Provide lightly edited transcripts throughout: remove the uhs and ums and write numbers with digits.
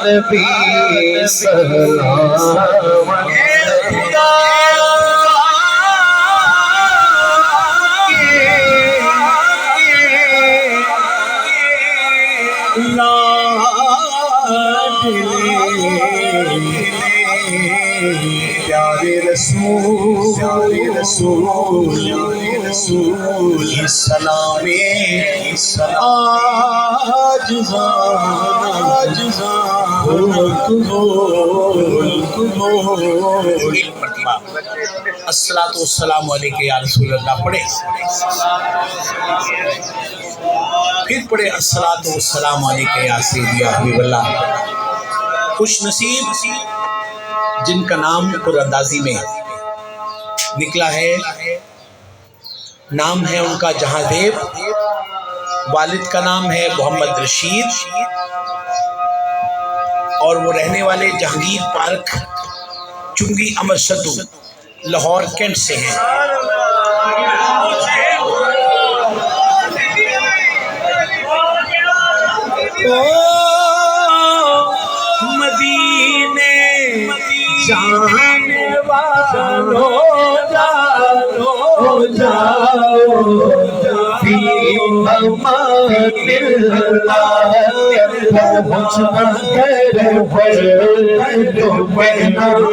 نبی سلام پیارے رسول یہ سلام الصلاۃ والسلام علیکہ یا رسول اللہ پڑھے، پھر پڑھے الصلاۃ والسلام علیکہ یا سیدی یا حبیب اللہ۔ خوش نصیب جن کا نام قرآن اندازی میں نکلا ہے، نام ہے ان کا جہاں زیب، والد کا نام ہے محمد رشید، اور وہ رہنے والے جہانگیر پارک چنگی امر سدو لاہور کینٹ سے ہیں۔ مدینے جانے والو جاؤ فی امان اللہ، پہنچ کر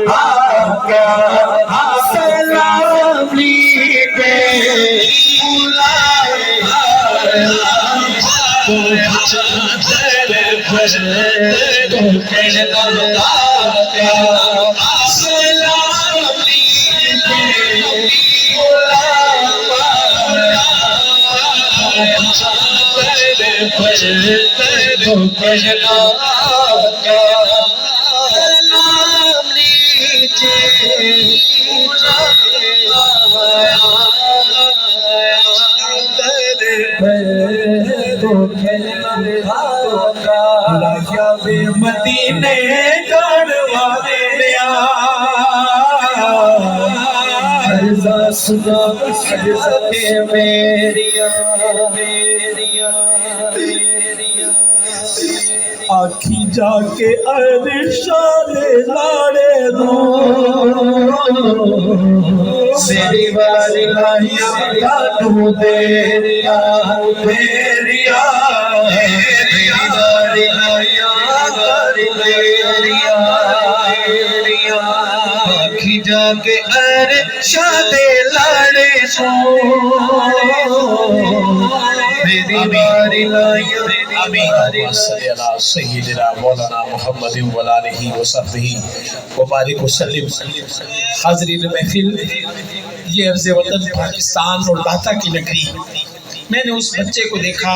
آقا سلام لیجے مدینے جان والے عرض سنا عزت میری آکھی جا کے ارشاد لاڑے دو میری والی لائیاں کانو دیریا میری والی لائیاں آکھی جا کے ارشاد لاڑے دو میری والی لائیاں آمین صلی اللہ سیدنا مولانا محمد وآلہ وصحبہ وبارک وسلم۔ حاضرین محفل، یہ عرض وطن پاکستان اور داتا کی نگری، میں نے اس بچے کو دیکھا،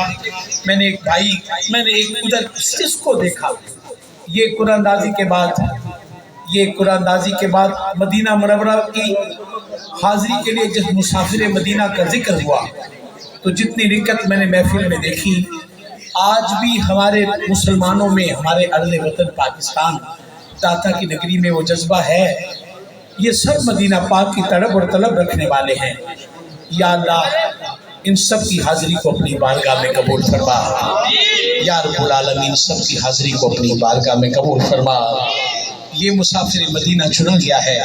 میں نے ایک بھائی، میں نے ایک ادھر اس کو دیکھا۔ یہ قرآن اندازی کے بعد مدینہ منورہ کی حاضری کے لیے جس مسافر مدینہ کا ذکر ہوا، تو جتنی رکت میں نے محفل میں دیکھی، آج بھی ہمارے مسلمانوں میں، ہمارے ارض وطن پاکستان داتا کی نگری میں وہ جذبہ ہے۔ یہ سب مدینہ پاک کی طلب اور طلب رکھنے والے ہیں۔ یا اللہ ان سب کی حاضری کو اپنی بارگاہ میں قبول فرما، یا رب العالمین سب کی حاضری کو اپنی بارگاہ میں قبول فرما۔ یہ مسافر مدینہ چنا گیا ہے،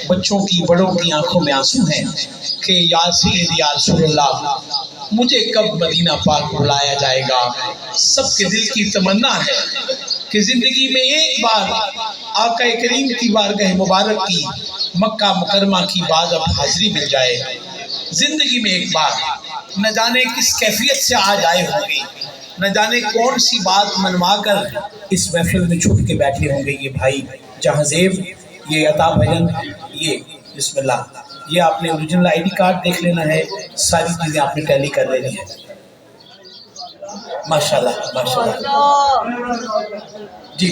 بچوں کی بڑوں کی آنکھوں میں آنسو ہیں کہ یا سیدی یا رسول اللہ مجھے کب مدینہ پاک بلایا جائے گا۔ سب کے دل کی تمنا ہے کہ زندگی میں ایک بار آقا کریم کی بارگاہ مبارک کی مکہ مکرمہ کی باز اب حاضری مل جائے۔ زندگی میں ایک بار، نہ جانے کس کیفیت سے آج آئے ہوں گے، نہ جانے کون سی بات منوا کر اس محفل میں چھپ کے بیٹھے ہوں گے۔ یہ بھائی جہاں زیب، یہ عطا بھجن، یہ بسم اللہ، یہ آپ نے اوریجنل آئی ڈی کارڈ دیکھ لینا ہے، ساری چیزیں آپ نے ٹیلی کر لینی ہے۔ ماشاءاللہ ماشاءاللہ، جی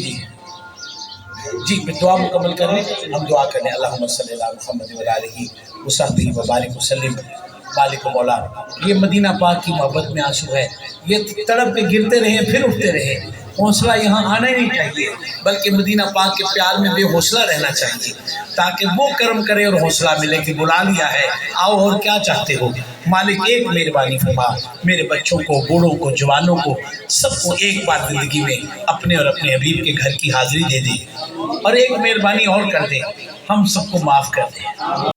دعا مکمل کر لیں، ہم دعا کریں۔ اللہم صلی اللہ محمد وآلہ وصحبہ وبارک وسلم۔ مالک و مولا، یہ مدینہ پاک کی محبت میں آنسو ہے، یہ تڑپ کے گرتے رہے پھر اٹھتے رہے، حوصلہ یہاں آنا ہی نہیں چاہیے، بلکہ مدینہ پاک کے پیار میں بے حوصلہ رہنا چاہیے، تاکہ وہ کرم کرے اور حوصلہ ملے کہ بلا لیا ہے، آؤ اور کیا چاہتے ہو۔ مالک ایک مہربانی فرما، میرے بچوں کو، بوڑھوں کو، جوانوں کو، سب کو ایک بار زندگی میں اپنے اور اپنے حبیب کے گھر کی حاضری دے دے، اور ایک مہربانی اور کر دے، ہم سب کو معاف کر دے۔